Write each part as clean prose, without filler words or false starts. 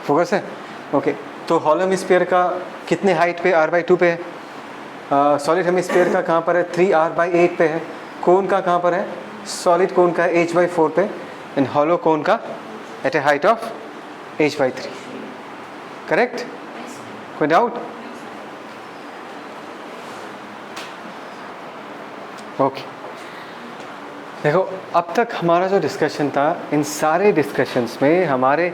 Focus है? Okay, तो hollow hemisphere का कितने हाइट पे? r/2 पे है। सॉलिड हेमिस्फीयर का कहाँ पर है? 3r/8 पे है। कोन का कहाँ पर है? सॉलिड कोन का h/4 पे, and hollow cone at a height of ऑफ h/3। करेक्ट? कोई डाउट? ओके, देखो अब तक हमारा जो डिस्कशन था, इन सारे डिस्कशंस में हमारे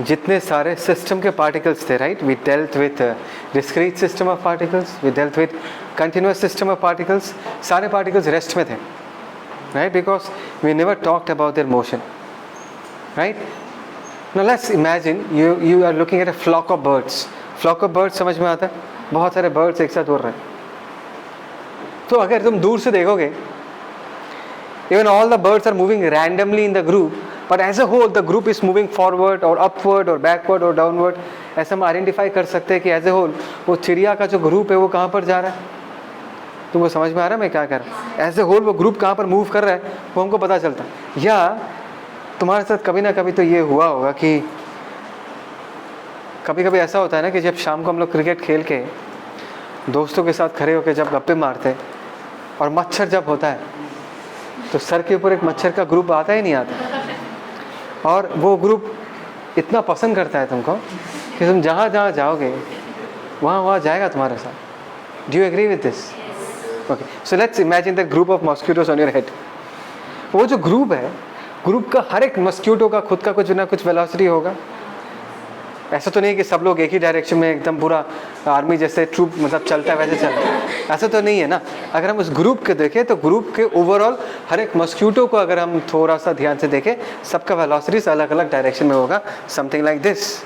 जितने सारे सिस्टम के पार्टिकल्स थे, right, we dealt with discrete system of particles, we dealt with continuous system of particles. सारे पार्टिकल्स रेस्ट में थे, right, because we never talked about their motion, right. Now let's imagine you are looking at a flock of birds. Flock of birds समझ में आता है? बहुत सारे birds एक साथ उड़ रहे हैं। तो अगर तुम दूर से देखोगे, even all the birds are moving randomly in the group, but as a whole the group is moving forward or upward or backward or downward। ऐसा हम आइडेंटिफाई कर सकते हैं कि एज ए होल वो चिड़िया का जो ग्रुप है वो कहाँ पर जा रहा है। तुमको समझ में आ रहा है मैं क्या कर रहा हूँ? एज ए होल वो ग्रुप कहाँ पर मूव कर रहा है वो हमको पता चलता है। या तुम्हारे साथ कभी ना कभी तो ये हुआ होगा कि कभी कभी ऐसा होता है ना कि जब शाम को हम लोग क्रिकेट खेल के दोस्तों के साथ खड़े होकर जब गप्पे मारते और मच्छर जब होता है तो सर के ऊपर एक मच्छर का ग्रुप आता ही नहीं आता, और वो ग्रुप इतना पसंद करता है तुमको कि तुम जहाँ जहाँ जाओगे वहाँ वहाँ जाएगा तुम्हारे साथ। Do you agree with this? Okay, so let's imagine the group of mosquitoes on your head. वो जो ग्रुप है, ग्रुप का हर एक मॉस्किटो का खुद का कुछ ना कुछ वेलोसिटी होगा। ऐसा तो नहीं कि सब लोग एक ही डायरेक्शन में एकदम पूरा आर्मी जैसे ट्रूप मतलब चलता है वैसे चल रहा है, ऐसा तो नहीं है ना। अगर हम उस ग्रुप के देखें तो ग्रुप के ओवरऑल हर एक मॉस्किटो को अगर हम थोड़ा सा ध्यान से देखें, सबका वेलोसिटीज अलग अलग डायरेक्शन में होगा, something like this.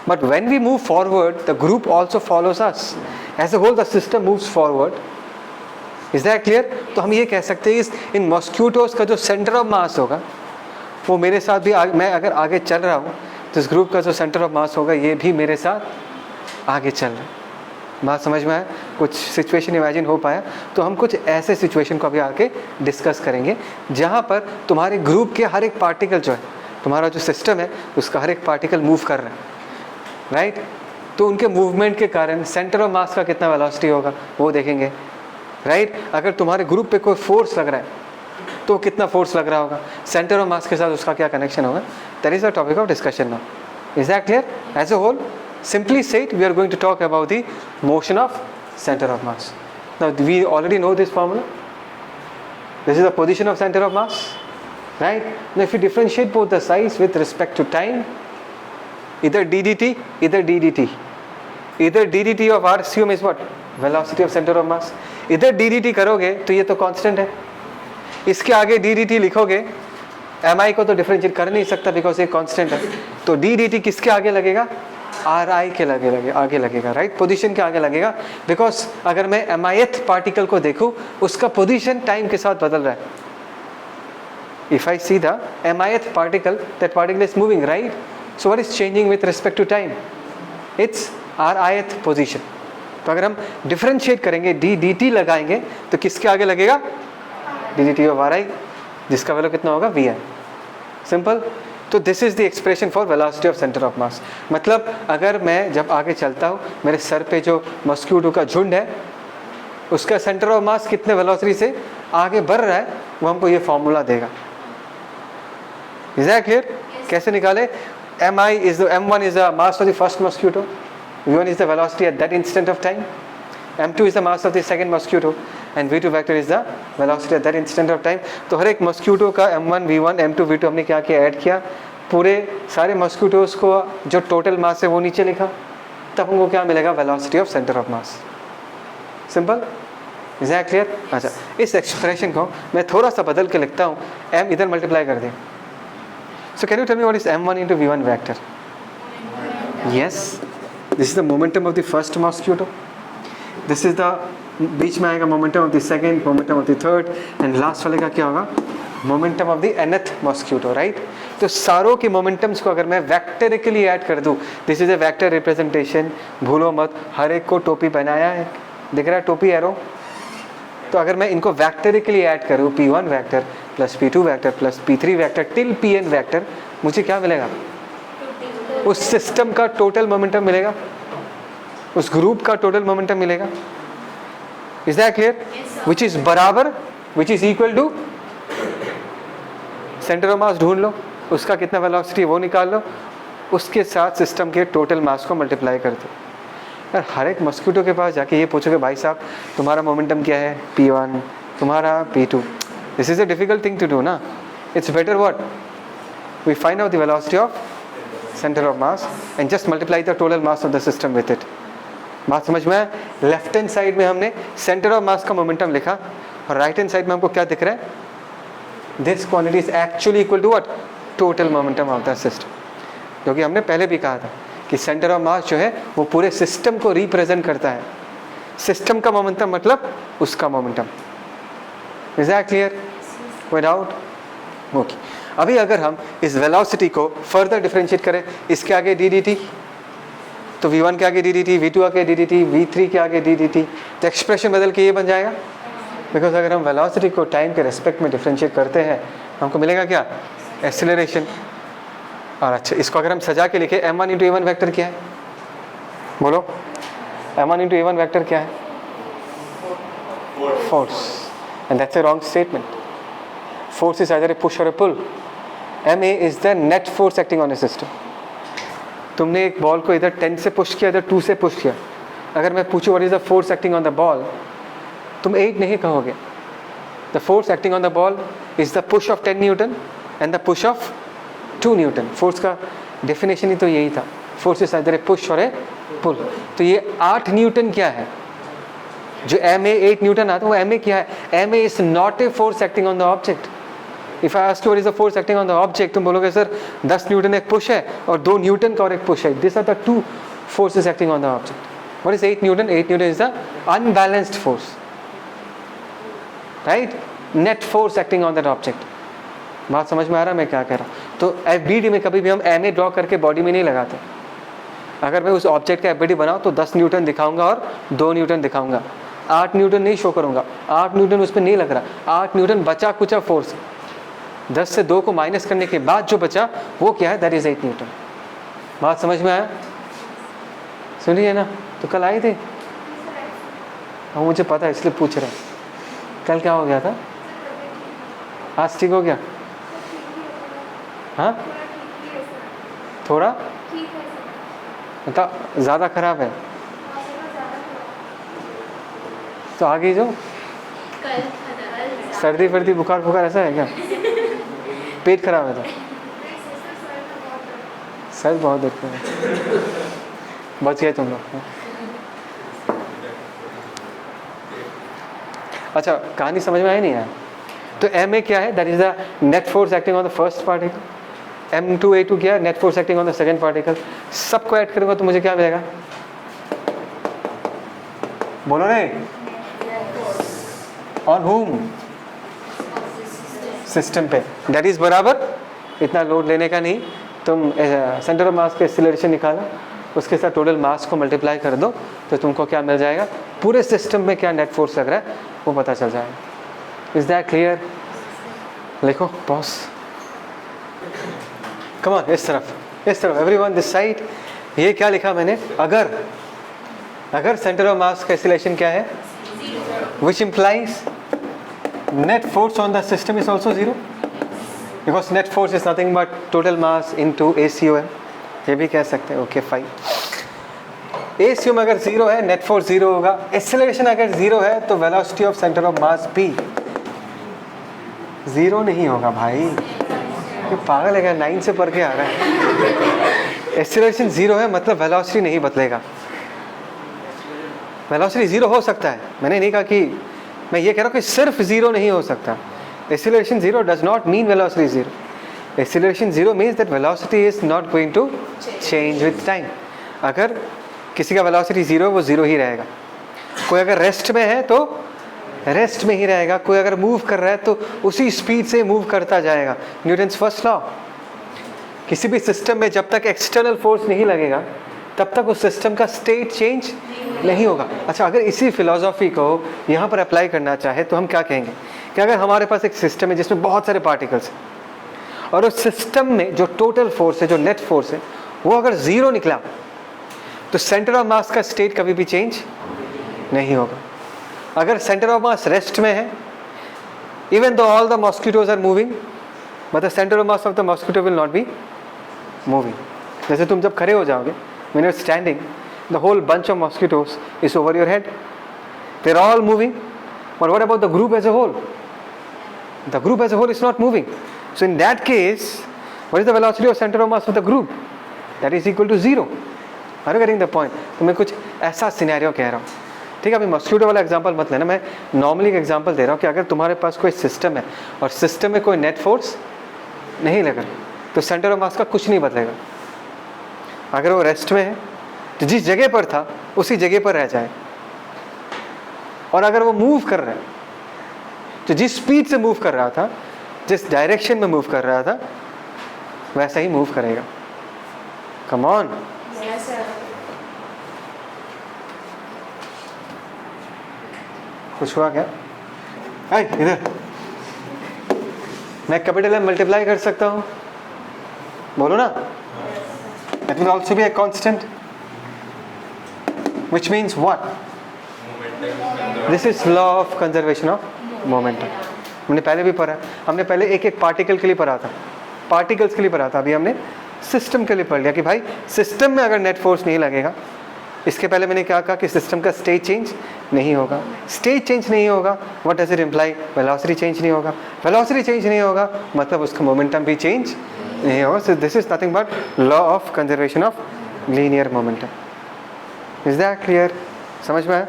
But when we move forward the group also follows us, as a whole the system moves forward. Is that clear? तो हम ये कह सकते हैं इन मॉस्किटोज का जो सेंटर ऑफ मास होगा वो मेरे साथ भी मैं अगर आगे चल रहा हूँ तो इस ग्रुप का जो सेंटर ऑफ मास होगा ये भी मेरे साथ आगे चल रहा है। बात समझ में आया? कुछ सिचुएशन इमेजिन हो पाया? तो हम कुछ ऐसे सिचुएशन को अभी आके डिस्कस करेंगे जहाँ पर तुम्हारे ग्रुप के हर एक पार्टिकल जो है, तुम्हारा जो सिस्टम है उसका हर एक पार्टिकल मूव कर रहा है, राइट। तो उनके मूवमेंट के कारण सेंटर ऑफ मास का कितना वेलोसिटी होगा वो देखेंगे, राइट। अगर तुम्हारे ग्रुप पे कोई फोर्स लग रहा है तो कितना फोर्स लग रहा होगा, सेंटर ऑफ मास के साथ उसका क्या कनेक्शन होगा। That is the topic of discussion now. Is that clear? As a whole simply said we are going to talk about the motion of center of mass. Now we already know this formula. This is the position of center of mass, right? Now if you differentiate both the sides with respect to time, either ddt of r assume is what? Velocity of center of mass. इधर ddt करोगे तो ये तो constant है, इसके आगे ddt लिखोगे mi को तो डिफरेंशिएट कर नहीं सकता बिकॉज ये कांस्टेंट है। तो ddt किसके आगे लगेगा? ri के आगे लगेगा, राइट। पोजीशन के आगे लगेगा बिकॉज अगर मैं mith पार्टिकल को देखूं उसका पोजीशन टाइम के साथ बदल रहा है। If I see the mith particle, that particle is moving, right. So what is changing with respect to time? It's rith position. तो अगर हम डिफरेंशिएट करेंगे dt लगाएंगे तो किसके आगे लगेगा? dt ऑफ ri, जिसका वैल्यू कितना होगा? vi। सिंपल। तो this is the expression for velocity of center of मास। मतलब अगर मैं जब आगे चलता हूँ, मेरे सर पे जो मॉस्किटो का झुंड है उसका सेंटर ऑफ मास कितने वेलोसिटी से आगे बढ़ रहा है वो हमको ये फॉर्मूला देगा। Is that clear? कैसे निकाले? m1 is the mass of the first mosquito, v1 is the velocity at that instant of time, m2 is the mass of the second mosquito and v2 vector is the velocity at that instant of time। तो हर एक mosquito का m1 v1 m2 v2 हमने क्या किया? Add किया, पूरे सारे mosquitoes को जो टोटल मास है वो नीचे लिखा, तब हमको क्या मिलेगा? Velocity of center of mass. Simple. Is that clear? अच्छा, इस एक्सप्रेशन को मैं थोड़ा सा बदल के लिखता हूँ, m इधर मल्टीप्लाई कर दें। So can you tell me what is m1 into v1 vector? Yes, this is the momentum of the first mosquito, this is the बीच में आएगा momentum of the second, momentum of the third, and last वाले का क्या होगा? Momentum of the nth mosquito, right. तो सारों के मोमेंटम्स को अगर मैं वेक्टरिकली ऐड कर दूं, this is a vector representation, भूलो मत। हर एक को टोपी बनाया है, दिख रहा है टोपी एरो। तो अगर मैं इनको वेक्टरिकली ऐड करूं, p1 vector plus p2 vector plus p3 vector till pn vector, मुझे क्या मिलेगा? उस सिस्टम का टोटल मोमेंटम मिलेगा, उस ग्रुप का टोटल मोमेंटम मिलेगा। Is that clear? Which is बराबर, which is equal to center of mass ढूंढ लो, उसका कितना वेलोसिटी वो निकाल लो, उसके साथ सिस्टम के टोटल मास को मल्टीप्लाई कर दो। यार हर एक मस्क्यूटो के पास जाके ये पूछोगे भाई साहब तुम्हारा मोमेंटम क्या है, P1, तुम्हारा P2, this is a difficult thing to do ना। It's better what, we find out the velocity of center of mass and just multiply the total mass of the system with it. बात समझ में आया? Left hand side में हमने centre of मास का momentum लिखा और राइट हैंड साइड में हमको क्या दिख रहा है, this quantity is actually equal to what, total momentum of the system. क्योंकि हमने पहले भी कहा था कि सेंटर ऑफ मास जो है वो पूरे सिस्टम को रिप्रेजेंट करता है। सिस्टम का मोमेंटम मतलब उसका मोमेंटम। Is that clear? कोई डाउट? ओके। अभी अगर हम इस वेलोसिटी को फर्दर डिफरेंशिएट करें, इसके आगे डी तो v1 के आगे डी v2 आगे डी v3 के आगे डी तो एक्सप्रेशन बदल के ये बन जाएगा। बिकॉज अगर हम वेलोसिटी को टाइम के रेस्पेक्ट में डिफरेंशिएट करते हैं हमको मिलेगा क्या, एक्सीलरेशन। और अच्छा इसको अगर हम सजा के लिखे m1 इंटू a1 वैक्टर क्या है, बोलो m1 इंटू a1 वैक्टर क्या है, force. And that's a wrong statement. Force is either A push और ए पुल। ma is the net force acting on A system. तुमने एक बॉल को इधर 10 से पुश किया, इधर 2 से पुश किया, अगर मैं पूछूं what is the force acting on the ball, तुम 8 नहीं कहोगे। The force acting on the ball is the push of 10 Newton and the push of 2 Newton. Force का डेफिनेशन ही तो यही था, force is either A push और ए पुल। तो ये 8 न्यूटन क्या है, जो ma 8 न्यूटन आता है वो ma क्या है, ma is not a force acting on the object. If I ask you what is the force acting on the object, तुम बोलोगे सर 10 न्यूटन एक पुश है और 2 न्यूटन का और एक पुश है, this are the 2 forces acting on the object. What is 8 newton? 8 newton is the unbalanced force, right, net force acting on that object. बात समझ में आ रहा है मैं क्या कह रहा हूँ? तो एफबीडी में कभी भी हम ma ड्रॉ करके बॉडी में नहीं लगाते। अगर मैं उस ऑब्जेक्ट का एफबीडी बनाऊँ तो 10 न्यूटन दिखाऊंगा और 2 न्यूटन दिखाऊंगा, 8 न्यूटन नहीं शो करूंगा। 8 न्यूटन उस पर नहीं लग रहा, 8 न्यूटन बचा कुचा फोर्स, 10 से 2 को माइनस करने के बाद जो बचा वो क्या है, दैट इज 8 न्यूटन। बात समझ में आया? सुनिए ना, तो कल आई थी, हाँ मुझे पता है इसलिए पूछ रहे हैं। कल क्या हो गया था, आज ठीक हो गया? हाँ थोड़ा मतलब ज़्यादा खराब है तो आगे जो सर्दी वर्दी बुखार फुखार ऐसा है क्या, पेट खराब है तो सर बहुत दुख है, बच गए तुम लोग। अच्छा कहानी समझ में आई नहीं यार? तो ma क्या है, that is the net force acting on the first particle, m2a2 क्या है, net force acting on the second particle. सबको ऐड करूंगा तो मुझे क्या मिलेगा, बोलो नहीं, ऑन होम, सिस्टम पे, दैट इज बराबर, इतना लोड लेने का नहीं, तुम सेंटर ऑफ मास के एक्सीलरेशन निकालो, उसके साथ टोटल मास को मल्टीप्लाई कर दो तो तुमको क्या मिल जाएगा, पूरे सिस्टम में क्या नेट फोर्स लग रहा है वो पता चल जाएगा। Is that clear? लिखो बॉस, कम ऑन, इस तरफ एवरीवन दिस साइड। ये क्या लिखा मैंने, अगर सेंटर ऑफ मास का एक्सीलरेशन क्या है, which implies net force on the system is also 0 because net force is nothing but total mass into ACOM, ये भी कह सकते हैं। ओके फाइन, ACOM अगर 0 है नेट फोर्स 0 होगा, एक्सेलरेशन अगर 0 है तो वेलोसिटी ऑफ सेंटर ऑफ मास भी 0 नहीं होगा भाई, ये पागल है क्या, 9 से पढ़ के आ रहा है। एक्सेलरेशन 0 है मतलब वेलोसिटी नहीं बदलेगा, वेलोसिटी 0 हो सकता है, मैंने नहीं कहा कि, मैं ये कह रहा हूँ कि सिर्फ 0 नहीं हो सकता। Acceleration 0 does not mean velocity 0, acceleration 0 means that velocity is not going to change with time. अगर किसी का वेलोसिटी 0 वो 0 ही रहेगा, कोई अगर रेस्ट में है तो रेस्ट में ही रहेगा, कोई अगर मूव कर रहा है तो उसी स्पीड से मूव करता जाएगा। न्यूटन्स फर्स्ट लॉ, किसी भी सिस्टम में जब तक एक्सटर्नल फोर्स नहीं लगेगा तब तक उस सिस्टम का स्टेट चेंज नहीं होगा। अच्छा अगर इसी फिलॉसफी को यहाँ पर अप्लाई करना चाहे तो हम क्या कहेंगे कि अगर हमारे पास एक सिस्टम है जिसमें बहुत सारे पार्टिकल्स हैं और उस सिस्टम में जो टोटल फोर्स है, जो नेट फोर्स है, वो अगर 0 निकला तो सेंटर ऑफ मास का स्टेट कभी भी चेंज नहीं होगा। अगर सेंटर ऑफ मास रेस्ट में है, even though all the mosquitoes are moving, but the centre of mass of the mosquito will not be moving. जैसे तुम जब खड़े हो जाओगे, when you are standing, the whole bunch of mosquitoes is over your head, they are all moving, but what about the group as a whole? The group as a whole is not moving. So in that case, what is the velocity of center of mass of the group? That is equal to 0. Are you getting the point? तो मैं कुछ ऐसा scenario कह रहा हूँ, ठीक है? अभी मॉस्किटो वाला एग्जांपल मत लेना, मैं नॉर्मली एक एग्जांपल दे रहा हूँ कि अगर तुम्हारे पास कोई सिस्टम है और सिस्टम में कोई नेट फोर्स नहीं लगा तो सेंटर ऑफ मास का कुछ नहीं बदलेगा. अगर वो रेस्ट में है तो जिस जगह पर था उसी जगह पर रह जाए, और अगर वो मूव कर रहा है तो जिस स्पीड से मूव कर रहा था, जिस डायरेक्शन में मूव कर रहा था, वैसा ही मूव करेगा. Come on. कुछ हुआ क्या? इधर मैं कैपिटल M मल्टीप्लाई कर सकता हूँ, बोलो ना. That will also be a constant, which means what? This is law of conservation of momentum. हमने पहले भी पढ़ा, हमने पहले एक एक पार्टिकल के लिए पढ़ा था, पार्टिकल्स के लिए पढ़ा था. अभी हमने सिस्टम के लिए पढ़ लिया कि भाई सिस्टम में अगर नेट फोर्स नहीं लगेगा, इसके पहले मैंने क्या कहा कि सिस्टम का स्टेट चेंज नहीं होगा. स्टेट चेंज नहीं होगा, what does it imply? Velocity change नहीं होगा. वेलोसिटी चेंज नहीं होगा मतलब उसका मोमेंटम भी चेंज नहीं होगा. So this is nothing but law of conservation of linear momentum. Is that clear? समझ में आया?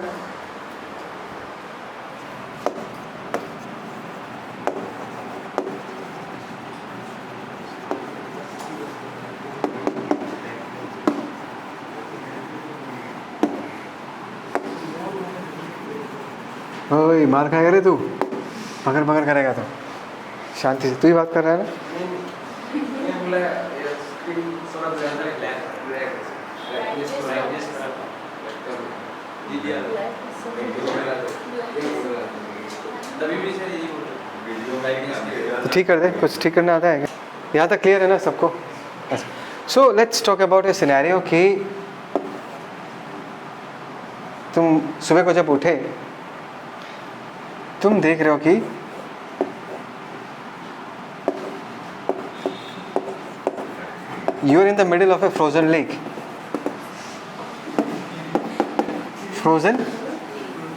ओए मार खाएगा रे तू, पकड़ पकड़ करेगा तो. शांति से, तू ही बात कर रहा है ना. तो ठीक कर दे, कुछ ठीक करना आता है क्या? यहाँ तक क्लियर है ना सबको? So let's talk about A scenario कि तुम सुबह को जब उठे, तुम देख रहे हो कि you are in the middle of a frozen lake. Frozen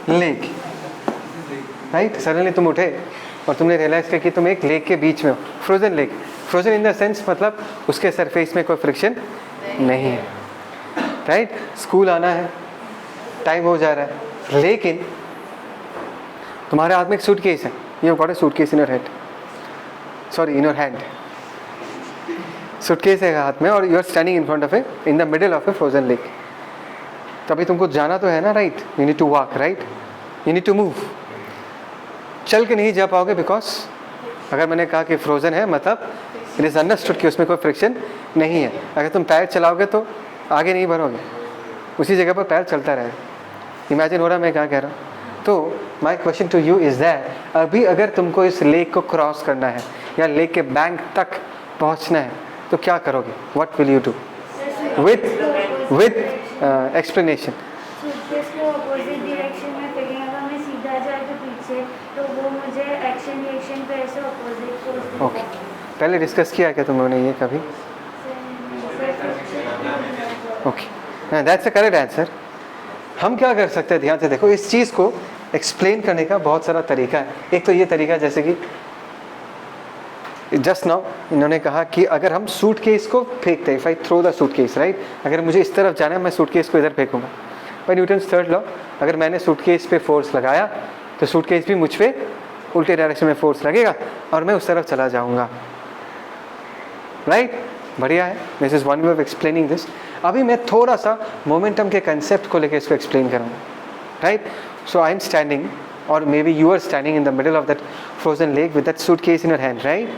lake, right? Suddenly तुम उठे और तुमने रियलाइज किया कि तुम एक लेक के बीच में हो. Frozen lake, frozen in the sense मतलब उसके सरफेस में कोई फ्रिक्शन नहीं है, राइट? स्कूल आना है, टाइम हो जा रहा है, लेकिन तुम्हारे हाथ में एक सूटकेस है. You got a suitcase in your head, sorry in your hand. Suitcase है हाथ में और you are standing in front of a, in the middle of a frozen lake. तभी तुमको जाना तो है ना, right? You need to walk, right? You need to move. चल के नहीं जा पाओगे बिकॉज अगर मैंने कहा कि फ्रोजन है मतलब इट इज अंडरस्टूड कि उसमें कोई फ्रिक्शन नहीं है. अगर तुम पैर चलाओगे तो आगे नहीं बढ़ोगे, उसी जगह पर पैर चलता रहेगा. इमेजिन हो रहा मैं क्या कह रहा हूँ? तो my question to you is that अभी अगर तुमको इस लेक को क्रॉस करना है या लेक के बैंक तक पहुँचना है तो क्या करोगे? What will you do? With explanation. Suitcase को अपोजिट डायरेक्शन में फेंकेंगे. अगर मैं सीधा जाए तो पीछे, तो वो मुझे एक्शन रिएक्शन पे ऐसे अपोजिट फोर्स. ओके, पहले डिस्कस किया क्या तुमने ये कभी? Okay, that's a correct answer. हम क्या कर सकते हैं, ध्यान से देखो, इस चीज़ को एक्सप्लेन करने का बहुत सारा तरीका है. एक तो ये तरीका जैसे कि जस्ट नाउ इन्होंने कहा कि अगर हम सूटकेस को फेंकते हैं, if I throw the suitcase, right? अगर मुझे इस तरफ जाना है, मैं सूटकेस को इधर फेंकूंगा. बाय न्यूटन्स थर्ड लॉ, अगर मैंने सूटकेस पे फोर्स लगाया तो सूटकेस भी मुझ पे उल्टे डायरेक्शन में फोर्स लगेगा और मैं उस तरफ चला जाऊंगा, राइट? बढ़िया है. This is one way of explaining this. अभी मैं थोड़ा सा मोमेंटम के कंसेप्ट को लेकर इसको एक्सप्लेन करूँगा, right? So I am standing or maybe you are standing in the middle of that frozen lake with that suitcase in your hand, right?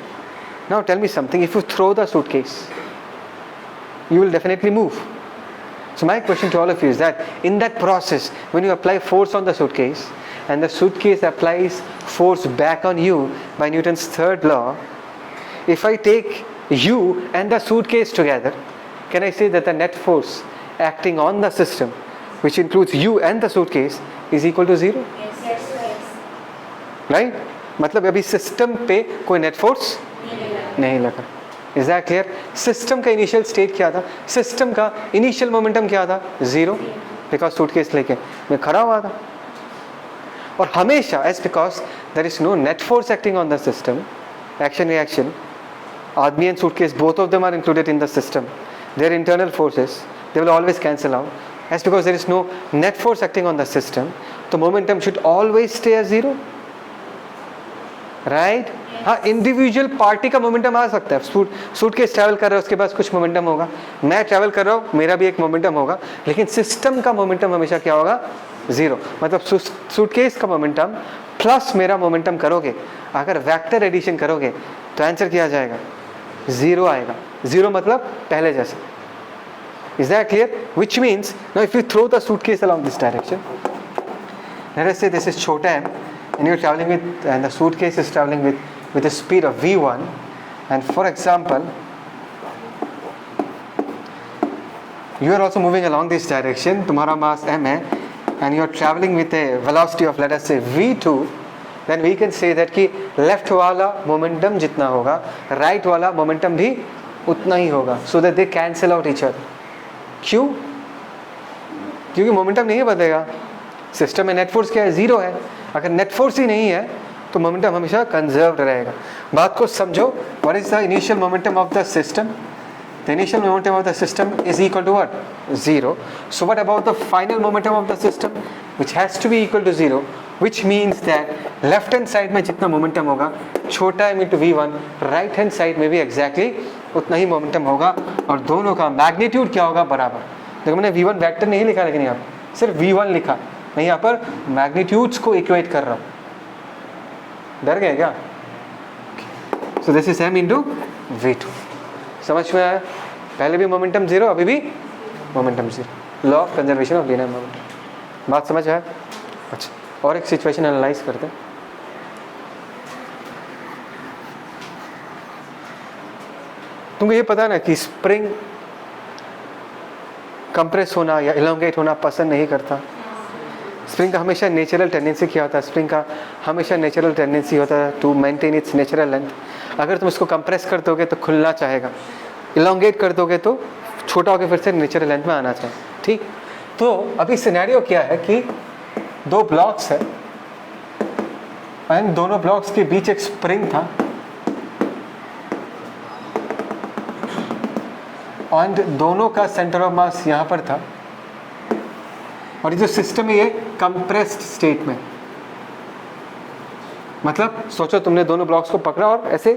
Now tell me something, if you throw the suitcase, you will definitely move. So my question to all of you is that in that process, when you apply force on the suitcase and the suitcase applies force back on you by Newton's third law, if I take you and the suitcase together, can I say that the net force acting on the system which includes you and the suitcase is equal to 0? Right? मतलब अभी system पे कोई net force नहीं लगा. Is that clear? System का initial state क्या था? System का इनिशियल मोमेंटम क्या था? 0, बिकॉज सूटकेस लेके मैं खड़ा हुआ था. और हमेशा as because there is no net force acting on the system, action reaction, आदमी and suitcase both of them are included in the system, their internal forces they will always cancel out. As because there is no net force acting on the system, the momentum should always stay as 0, right? हाँ, individual party का momentum आ सकता है. Suitcase travel कर रहा है, उसके पास कुछ momentum होगा. मैं ट्रैवल कर रहा हूँ, मेरा भी एक मोमेंटम होगा. लेकिन सिस्टम का मोमेंटम हमेशा क्या होगा? 0. मतलब सूटकेस का मोमेंटम प्लस मेरा मोमेंटम करोगे, अगर वेक्टर एडिशन करोगे तो आंसर क्या आ जाएगा? 0 आएगा. 0 मतलब पहले जैसे. Is that clear? Which means now if you throw the suitcase along this direction, let us say this is छोटा m and you're traveling with, and the suitcase is traveling with a speed of v1, and for example you are also moving along this direction, तुम्हारा mass m है and you are traveling with a velocity of let us say v2, then we can say that कि left वाला momentum जितना होगा right वाला momentum भी उतना ही होगा, so that they cancel out each other. क्यों? क्योंकि मोमेंटम नहीं बदलेगा. सिस्टम में नेट फोर्स क्या है? 0 है. अगर नेट फोर्स ही नहीं है तो मोमेंटम हमेशा कंजर्व्ड रहेगा. बात को समझो. What is the initial momentum of the system? The initial momentum of the system is equal to what? 0. So what about the final momentum of the system which has to be equal to 0, which means that left hand side में जितना momentum होगा छोटा m into v1, right hand side में भी exactly उतना ही momentum होगा, और दोनों का मैग्नीट्यूड क्या होगा? बराबर. देखो मैंने v1 वेक्टर नहीं लिखा, लेकिन यहाँ पर सिर्फ v1 लिखा. मैं यहाँ पर मैग्नीट्यूड्स को इक्वेट कर रहा हूँ. डर गए क्या? So this is m into v2. समझ में आया? पहले भी मोमेंटम 0, अभी भी momentum 0. Law of conservation of linear momentum. बात समझ आया? अच्छा, और एक सिचुएशन एनालाइज करते हैं. तुमको ये पता ना कि स्प्रिंग कंप्रेस होना या इलोंगेट होना पसंद नहीं करता. स्प्रिंग का हमेशा नेचुरल टेंडेंसी क्या होता है? स्प्रिंग का हमेशा नेचुरल टेंडेंसी होता है to maintain its natural length. अगर तुम इसको कंप्रेस कर दोगे तो खुलना चाहेगा, इलोंगेट कर दोगे तो छोटा होकर फिर से नेचुरल लेंथ में आना चाहिए. ठीक? तो अभी सिनेरियो क्या है कि 2 ब्लॉक्स है एंड दोनों ब्लॉक्स के बीच एक स्प्रिंग था, एंड दोनों का सेंटर ऑफ मास यहाँ पर था, और ये जो सिस्टम है ये कंप्रेस्ड स्टेट में. मतलब सोचो तुमने दोनों ब्लॉक्स को पकड़ा और ऐसे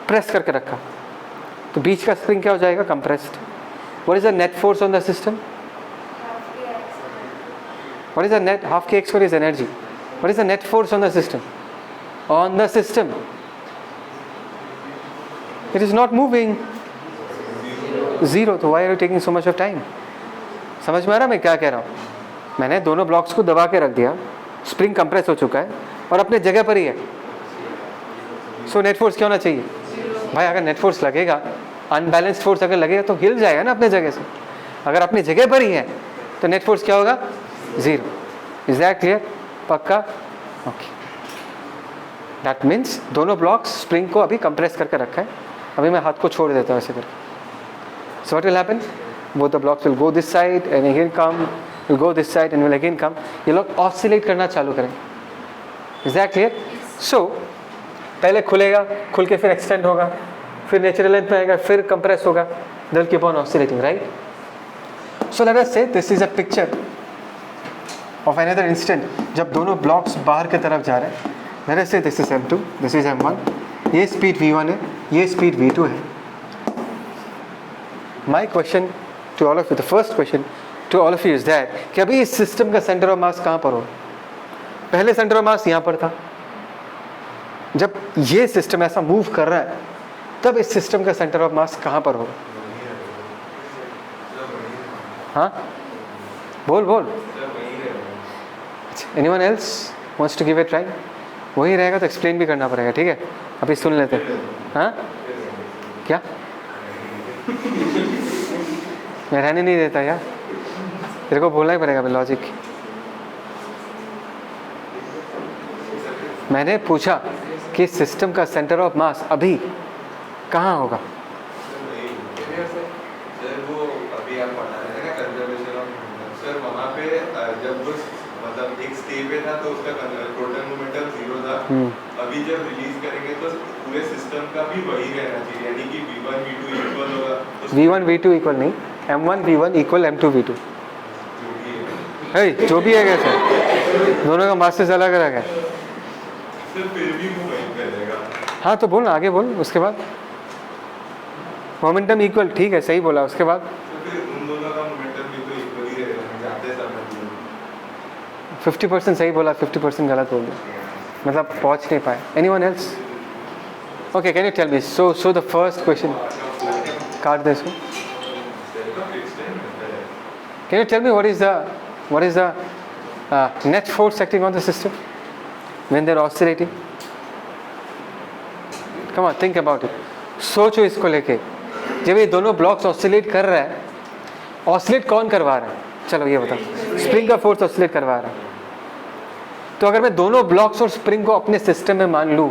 प्रेस करके रखा, तो बीच का स्प्रिंग क्या हो जाएगा? Compressed. What is the net force on the system? What is the net? Half K x square is energy. What is the net force on the system? On the system it is not moving. 0. तो why are you taking so much of time? समझ में आ रहा मैं क्या कह रहा हूँ? मैंने दोनों ब्लॉक्स को दबा के रख दिया, स्प्रिंग कंप्रेस हो चुका है और अपने जगह पर ही है. सो नेट फोर्स क्या होना चाहिए? भाई अगर नेट फोर्स लगेगा, अनबैलेंस्ड फोर्स अगर लगेगा तो हिल जाएगा ना अपने जगह से. अगर अपनी जगह पर ही है तो नेट फोर्स क्या होगा? 0. Is that clear? पक्का? ओके. दैट मीन्स दोनों ब्लॉक्स स्प्रिंग को अभी कंप्रेस करके रखा है. अभी मैं हाथ को छोड़ देता हूँ ऐसे करके. So what will happen? Both the blocks will go this side and again come, will go this side and will again come. ये लोग oscillate करना चालू करेंगे. Is that clear? So पहले खुलेगा, खुल के फिर extend होगा, फिर natural length में आएगा, फिर compress होगा. They will keep on oscillating, right? So let us say this is a picture of another instant जब दोनों blocks बाहर की तरफ जा रहे हैं. Let us say this is m2, this is m1. ये speed v1 है, ये speed v2 है. My question to all of you, the first question to all of you is that कि अभी इस सिस्टम का सेंटर ऑफ मास कहाँ पर हो? पहले सेंटर ऑफ मास यहाँ पर था. जब ये सिस्टम ऐसा मूव कर रहा है तब इस सिस्टम का सेंटर ऑफ मास कहाँ पर होगा? हाँ बोल. Anyone else wants to give it try? वही रहेगा तो एक्सप्लेन भी करना पड़ेगा. ठीक है, अभी सुन लेते हैं. हाँ क्या? मैं रहने नहीं देता यार, तेरे को बोलना ही पड़ेगा लॉजिक। मैंने पूछा कि सिस्टम का सेंटर ऑफ मास अभी कहाँ होगा? सर वो अभी आप पढ़ा रहे थे ना कंजर्वेशन ऑफ मोमेंटम, सर वहाँ पे जब वो मतलब एक स्टे पे था तो उसका टोटल मोमेंटम 0 था। अभी जब रिलीज करेंगे तो पूरे सिस्टम का भी वही रहना चाहिए, यानी कि v1 v2 इक्वल होगा। v1 v2 इक्वल नहीं, m1 v1 equal m2 v2, जो भी है कैसे, दोनों का मासेस अलग अलग है। सर फिर भी वो वही करेगा। हाँ तो बोल ना, आगे बोल। उसके बाद मोमेंटम इक्वल, ठीक है सही बोला। उसके बाद तो फिर उन दोनों का मोमेंटम भी तो इक्वल ही रहेगा जाते समय। 50% सही बोला, 50% गलत बोल दिया, मतलब पहुंच नहीं पाए। Anyone else? Okay, can you tell me, so the first question, काट दे इसको। Can you tell me what is the net force acting on the system when they are oscillating? Come on, think about it. सोचो इसको लेके, जब ये दोनों blocks oscillate कर रहा है, ऑसिलेट कौन करवा रहा है? चलो ये बताओ। स्प्रिंग का फोर्स ऑसिलेट करवा रहा है। तो अगर मैं दोनों ब्लॉक्स और स्प्रिंग को अपने सिस्टम में मान लूं,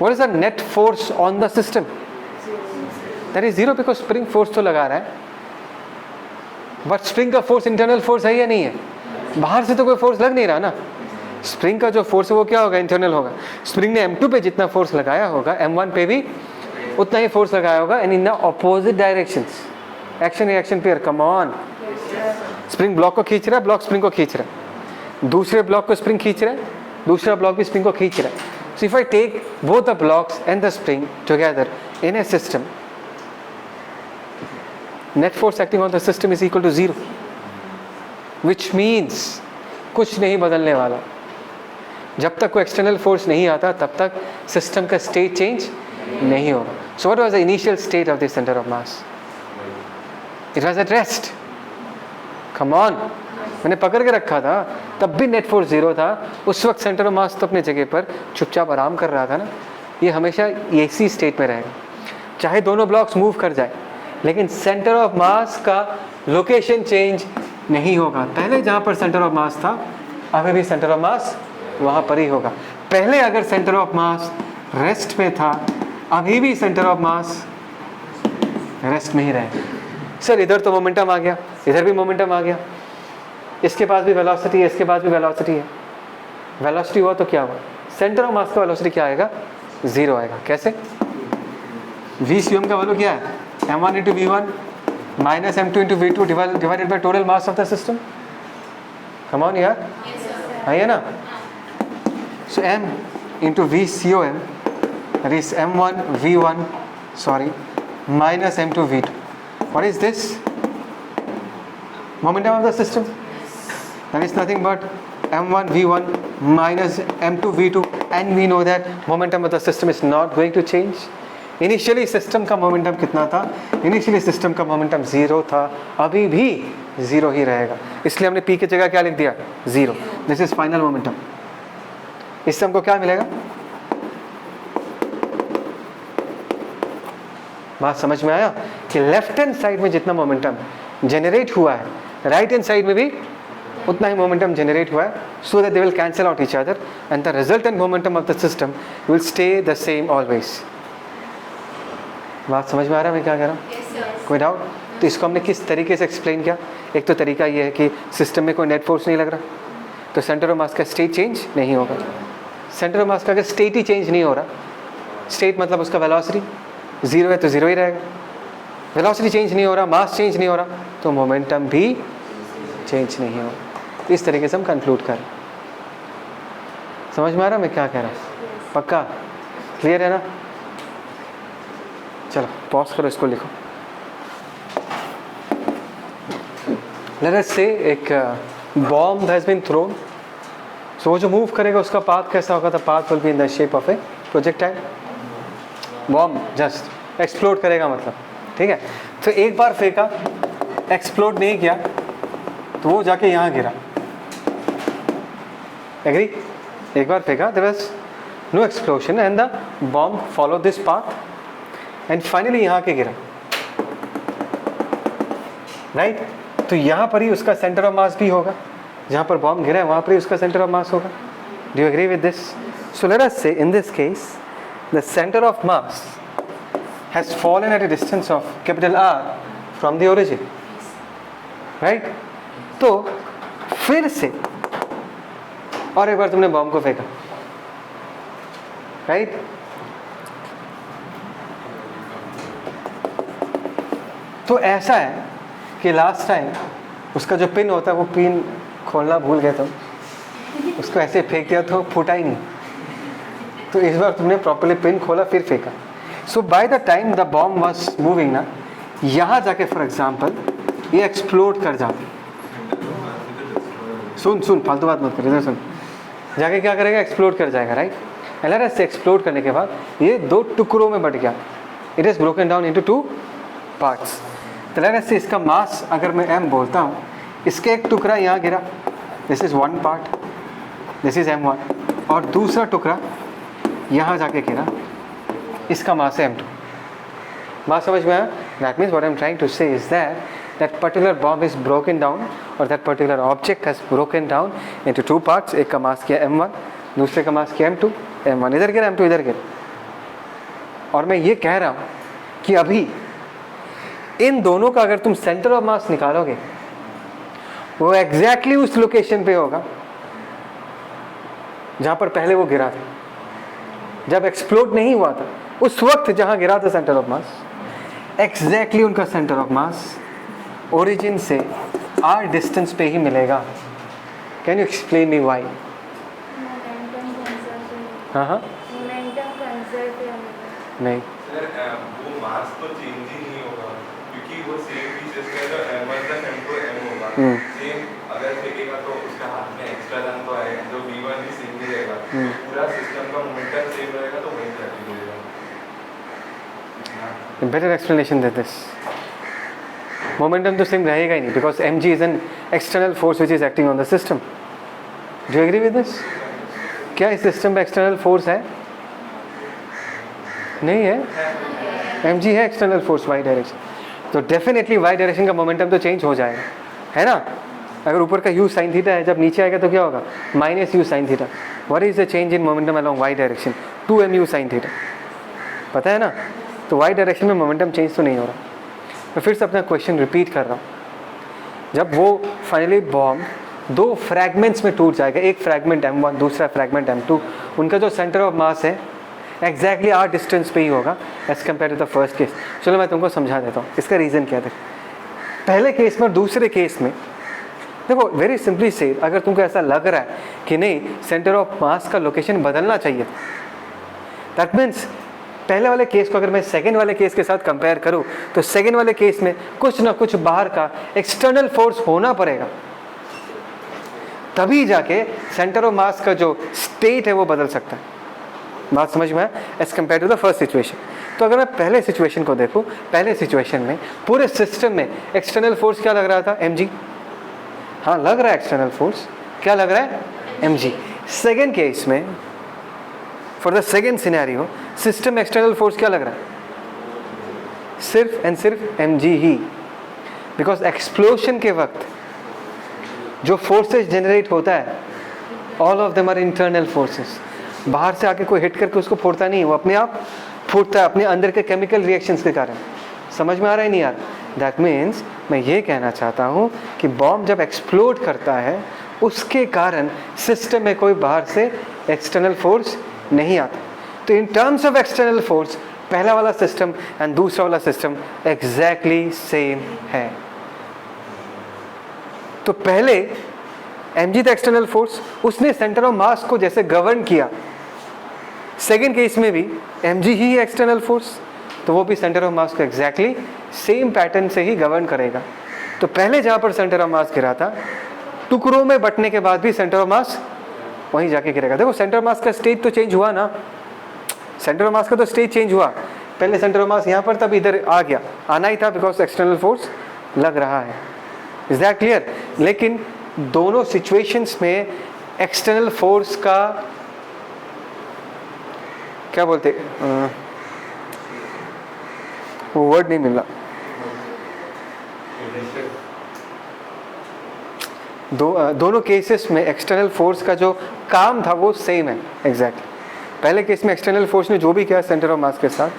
what is the net force on the system? That is 0 because spring force तो लगा रहा है, बट स्प्रिंग का फोर्स इंटरनल फोर्स है या नहीं है? बाहर से तो कोई फोर्स लग नहीं रहा ना। स्प्रिंग का जो फोर्स है वो क्या होगा? इंटरनल होगा। स्प्रिंग ने m2 पे जितना फोर्स लगाया होगा m1 पे भी उतना ही फोर्स लगाया होगा, and in the opposite directions. Action reaction pair, come on. Spring block को खींच रहा है, ब्लॉक स्प्रिंग को खींच रहा है, दूसरे ब्लॉक को स्प्रिंग खींच रहा है, दूसरा ब्लॉक भी स्प्रिंग को खींच रहा है। So if I take both the blocks and the spring together in a system, net force acting on the system is equal to 0, which means कुछ नहीं बदलने वाला। जब तक कोई एक्सटर्नल फोर्स नहीं आता तब तक सिस्टम का स्टेट चेंज नहीं होगा। So what was the initial state of the centre of mass? It was at rest. Come on, मैंने पकड़ के रखा था, तब भी नेट फोर्स 0 था। उस वक्त सेंटर ऑफ मास तो अपने जगह पर चुपचाप आराम कर रहा था ना। ये हमेशा इसी स्टेट में रहेगा, चाहे दोनों ब्लॉक्स मूव कर जाए, लेकिन सेंटर ऑफ मास का लोकेशन चेंज नहीं होगा। पहले जहाँ पर सेंटर ऑफ मास था, अभी भी सेंटर ऑफ मास वहाँ पर ही होगा। पहले अगर सेंटर ऑफ मास रेस्ट में था, अभी भी सेंटर ऑफ मास रेस्ट में ही रहेगा। सर इधर तो मोमेंटम आ गया, इधर भी मोमेंटम आ गया, इसके पास भी वेलोसिटी है, इसके पास भी वेलोसिटी है। वेलोसिटी हुआ तो क्या हुआ? सेंटर ऑफ मास का वेलोसिटी क्या आएगा? 0 आएगा। कैसे? v CM का वैल्यू क्या है? m1 into v1 minus m2 into v2 divided by total mass of the system. Come on यार, है ना? So m into v COM, that is m1 v1 minus m2 v2. What is this? Momentum of the system. That is nothing but m1 v1 minus m2 v2, and we know that momentum of the system is not going to change. Initially system का momentum कितना था? Initially system का momentum 0 था, अभी भी 0 ही रहेगा। इसलिए हमने p की जगह क्या लिख दिया? 0। This is final momentum. इससे हमको क्या मिलेगा? बात समझ में आया कि लेफ्ट हैंड साइड में जितना मोमेंटम जनरेट हुआ है, राइट हैंड साइड में भी उतना ही मोमेंटम जनरेट हुआ है, so that they will cancel out each other and the resultant momentum of the system will stay the same always. बात समझ में आ रहा है मैं क्या कह रहा हूँ? Yes, कोई डाउट? तो इसको हमने किस तरीके से एक्सप्लेन किया? एक तो तरीका ये है कि सिस्टम में कोई नेट फोर्स नहीं लग रहा, तो सेंटर ऑफ मास का स्टेट चेंज नहीं होगा। सेंटर ऑफ मास का अगर स्टेट ही चेंज नहीं हो रहा, स्टेट मतलब उसका वेलोसिटी 0 है तो 0 ही रहेगा। वेलोसिटी चेंज नहीं हो रहा, मास चेंज नहीं हो रहा, तो मोमेंटम भी चेंज नहीं होगा। इस तरीके से हम कंक्लूड करें। समझ में आ रहा मैं क्या कह रहा हूँ? पक्का क्लियर है ना? चलो पॉज करो, इसको लिखो। लेट अस से एक बॉम्ब हैज बीन थ्रोन, सो वो जो मूव करेगा उसका पाथ कैसा होगा? The path will be in the shape of A projectile. Bomb just explode करेगा मतलब, ठीक है? तो एक बार फेंका, एक्सप्लोड नहीं किया, तो वो जाके यहाँ गिरा। एग्री? एक बार फेंका, there was no explosion and the bomb follow this path and finally यहाँ के गिरा। राइट? तो यहाँ पर ही उसका सेंटर ऑफ मास भी होगा, जहाँ पर बॉम्ब गिरा है वहाँ पर ही उसका सेंटर ऑफ मास होगा. Do you agree with this? So let us say in this case the centre of mass has fallen at a distance of capital R from the origin, right? तो फिर से और एक बार तुमने bomb को फेंका, right? तो ऐसा है कि लास्ट टाइम उसका जो पिन होता है वो पिन खोलना भूल गए तुम, उसको ऐसे फेंक दिया तो फूटा ही नहीं. तो इस बार तुमने प्रॉपर्ली पिन खोला फिर फेंका. So by the time the bomb was moving ना, यहाँ जाके फॉर एग्जांपल ये एक्सप्लोड कर जाता. सुन फालतू बात मत कर, इधर सुन. जाके क्या करेगा? एक्सप्लोड कर जाएगा, राइट? एलआरएस से एक्सप्लोड करने के बाद ये 2 टुकड़ों में बट गया. It is broken down into 2 parts. तो एलआरएस से इसका मास अगर मैं m बोलता हूँ, इसके एक टुकड़ा यहाँ गिरा, this is 1 part, this is m1, और दूसरा टुकड़ा यहाँ जाके गिरा, इसका मास है m2. बात समझ में आया? That means what I am trying to say is that particular bomb is broken down, और that particular object has broken down into 2 parts. एक का मास किया m1, दूसरे का मास किया m2. m1 इधर गिरा, m2 इधर गिरा. और मैं ये कह रहा हूँ कि अभी इन दोनों का अगर तुम सेंटर ऑफ मास निकालोगे, वो एग्जैक्टली उस लोकेशन पे होगा जहां पर पहले वो गिरा था, जब एक्सप्लोड नहीं हुआ था. उस वक्त जहां गिरा था सेंटर ऑफ मास, एग्जैक्टली उनका सेंटर ऑफ मास ओरिजिन से r डिस्टेंस पे ही मिलेगा. Can you explain me why? Momentum conserve. हाँ मोमेंटम कंजर्व नहीं, सर वो मास तो चेंज ही नहीं होगा, क्योंकि वो सेम पीसेस का जो m1 तक m2 m होगा, सेम अगर फेंकेगा तो उसका हाथ में एक्स्ट्रा दान तो आएगा, जो v1 भी सेम ही रहेगा. पूरा सिस्टम का मोमेंटम सेम रहेगा, तो वही जाके मिलेगा. Better explanation the this. Momentum तो सेम रहेगा ही नहीं, because mg is an external force which is acting on the system. Do you agree with this? क्या इस सिस्टम में एक्सटर्नल फोर्स है? नहीं है. mg है एक्सटर्नल फोर्स वाई डायरेक्शन. तो डेफिनेटली वाई डायरेक्शन का मोमेंटम तो चेंज हो जाएगा, है ना? अगर ऊपर का u sin थीटा है, जब नीचे आएगा तो क्या होगा? Minus u sin theta. What is the change in momentum along y direction? 2mu sin theta. पता है ना? तो वाई डायरेक्शन में मोमेंटम चेंज तो नहीं हो रहा. मैं फिर से अपना क्वेश्चन रिपीट कर रहा हूँ. जब वो फाइनली बॉम्ब 2 फ्रैगमेंट्स में टूट जाएगा, एक फ्रैगमेंट m1, दूसरा फ्रैगमेंट m2, उनका जो सेंटर ऑफ मास है एग्जैक्टली r डिस्टेंस पे ही होगा as compare to the first case. चलो मैं तुमको समझा देता हूँ इसका रीज़न क्या था. पहले केस में और दूसरे केस में देखो, वेरी सिंपली से, अगर तुमको ऐसा लग रहा है कि नहीं सेंटर ऑफ मास का लोकेशन बदलना चाहिए, दैट मीन्स पहले वाले केस को अगर मैं सेकेंड वाले केस के साथ कंपेयर करूं, तो सेकेंड वाले केस में कुछ ना कुछ बाहर का एक्सटर्नल फोर्स होना पड़ेगा, तभी जाके सेंटर ऑफ मास का जो स्टेट है वो बदल सकता है. बात समझ में है? As compare to the first situation. तो अगर मैं पहले सिचुएशन को देखूं, पहले सिचुएशन में पूरे सिस्टम में एक्सटर्नल फोर्स क्या लग रहा था? mg. हाँ, लग रहा है एक्सटर्नल फोर्स. क्या लग रहा है? mg. सेकेंड केस में, for the second scenario, system external force क्या लग रहा है? सिर्फ एंड सिर्फ mg ही. बिकॉज एक्सप्लोशन के वक्त जो फोर्सेस जनरेट होता है, all of them are internal forces. बाहर से आके कोई हिट करके उसको फोड़ता नहीं, वो अपने आप फूटता है अपने अंदर के केमिकल रिएक्शंस के कारण. समझ में आ रहा है नहीं यार? दैट मीन्स मैं ये कहना चाहता हूँ कि बॉम्ब जब एक्सप्लोड करता है, उसके कारण सिस्टम में कोई बाहर से एक्सटर्नल फोर्स नहीं आता. तो in terms of external force, पहला वाला सिस्टम एंड दूसरा वाला सिस्टम एग्जैक्टली सेम है. तो पहले mg था एक्सटर्नल फोर्स, उसने सेंटर ऑफ मास को जैसे गवर्न किया. सेकेंड केस में भी mg ही है एक्सटर्नल फोर्स, तो वो भी सेंटर ऑफ मास को एग्जैक्टली सेम पैटर्न से ही गवर्न करेगा. तो पहले जहाँ पर सेंटर ऑफ मास गिरा था, टुकड़ों में बंटने के बाद भी सेंटर ऑफ मास वहीं जाके गिरेगा. देखो सेंटर ऑफ मास का स्टेट तो चेंज हुआ ना, सेंटर ऑफ मास का तो स्टेट चेंज हुआ. पहले सेंटर ऑफ मास यहाँ पर था, अब इधर आ गया, आना ही था बिकॉज एक्सटर्नल फोर्स लग रहा है. Is that clear? लेकिन दोनों सिचुएशंस में एक्सटर्नल फोर्स का क्या बोलते, वो वर्ड नहीं मिल रहा. दोनों केसेस में एक्सटर्नल फोर्स का जो काम था वो सेम है एग्जैक्टली। पहले केस में एक्सटर्नल फोर्स ने जो भी किया सेंटर ऑफ मास के साथ,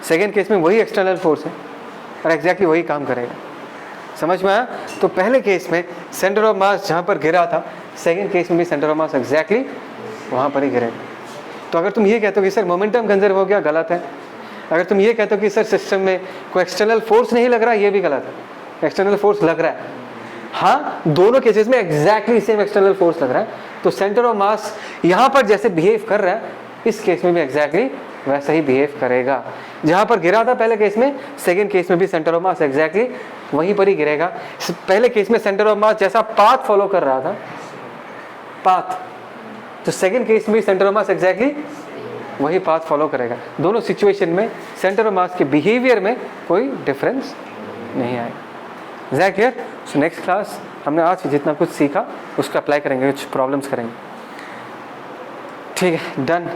सेकेंड केस में वही एक्सटर्नल फोर्स है और एग्जैक्टली वही काम करेगा। समझ में आया? तो पहले केस में सेंटर ऑफ मास जहाँ पर गिरा था, सेकेंड केस में भी सेंटर ऑफ मास एग्जैक्टली वहाँ पर ही गिरेगा। तो अगर तुम ये कहते हो कि सर मोमेंटम कंजर्व हो गया, गलत है। अगर तुम ये कहते हो कि सर सिस्टम में कोई एक्सटर्नल फोर्स नहीं लग रहा, ये भी गलत है। एक्सटर्नल फोर्स लग रहा है, हाँ, दोनों केसेस में एग्जैक्टली सेम एक्सटर्नल फोर्स लग रहा है। तो सेंटर ऑफ मास यहाँ पर जैसे बिहेव कर रहा है, इस केस में भी एग्जैक्टली वैसा ही बिहेव करेगा। जहाँ पर गिरा था पहले केस में, सेकेंड केस में भी सेंटर ऑफ मास एग्जैक्टली वहीं पर ही गिरेगा। पहले केस में सेंटर ऑफ मास जैसा पाथ फॉलो कर रहा था, पाथ, तो सेकेंड केस में भी सेंटर ऑफ मास एग्जैक्टली वही पाथ फॉलो करेगा। दोनों सिचुएशन में सेंटर ऑफ मास के बिहेवियर में कोई डिफरेंस नहीं आएगा। Is that clear? So next class हमने आज जितना कुछ सीखा उसका अप्लाई करेंगे, कुछ प्रॉब्लम्स करेंगे। ठीक है, डन।